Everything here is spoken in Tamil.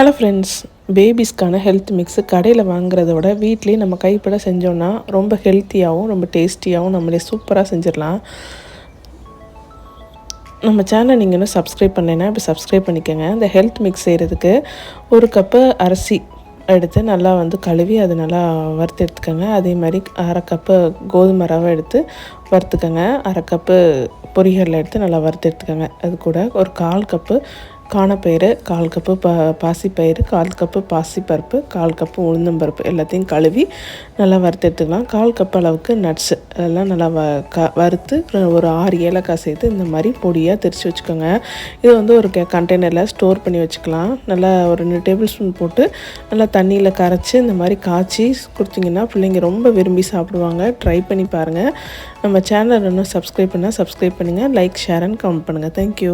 ஹலோ ஃப்ரெண்ட்ஸ், பேபிஸ்க்கான ஹெல்த் மிக்ஸு கடையில் வாங்குறத விட வீட்லேயே நம்ம கைப்பட செஞ்சோன்னா ரொம்ப ஹெல்த்தியாகவும் ரொம்ப டேஸ்டியாகவும் நம்மளே சூப்பராக செஞ்சிடலாம். நம்ம சேனலை நீங்கள் இன்னும் சப்ஸ்கிரைப் பண்ணலைன்னா இப்போ சப்ஸ்கிரைப் பண்ணிக்கோங்க. இந்த ஹெல்த் மிக்ஸ் செய்கிறதுக்கு ஒரு கப்பு அரிசி எடுத்து நல்லா கழுவி அதை நல்லா வறுத்து எடுத்துக்கோங்க. அதே மாதிரி அரை கப்பு கோதுமை ரவை எடுத்து வறுத்துக்கோங்க. அரை கப்பு பொரிகடலை எடுத்து நல்லா வறுத்து எடுத்துக்கோங்க. அது கூட ஒரு 1/4 கப்பு காணப்பயிறு, 1/4 கப்பு பாசிப்பயிறு, 1/4 கப்பு பாசிப்பருப்பு, 1/4 கப்பு உளுந்தம்பருப்பு எல்லாத்தையும் கழுவி நல்லா வறுத்து எடுத்துக்கலாம். 1/4 கப் அளவுக்கு நட்ஸு அதெல்லாம் நல்லா வறுத்து ஒரு 6 ஏலக்காய் சேர்த்து இந்த மாதிரி பொடியாக திரித்து வச்சுக்கோங்க. இது ஒரு கண்டெய்னரில் ஸ்டோர் பண்ணி வச்சுக்கலாம். நல்லா ஒரு 2 டேபிள் ஸ்பூன் போட்டு நல்லா தண்ணியில் கரைச்சி இந்த மாதிரி காய்ச்சி கொடுத்திங்கன்னா பிள்ளைங்க ரொம்ப விரும்பி சாப்பிடுவாங்க. ட்ரை பண்ணி பாருங்கள். நம்ம சேனல் இன்னும் சப்ஸ்கிரைப் பண்ணால் சப்ஸ்கிரைப் பண்ணுங்கள். லைக், ஷேர் அண்ட் கமெண்ட் பண்ணுங்கள். தேங்க்யூ.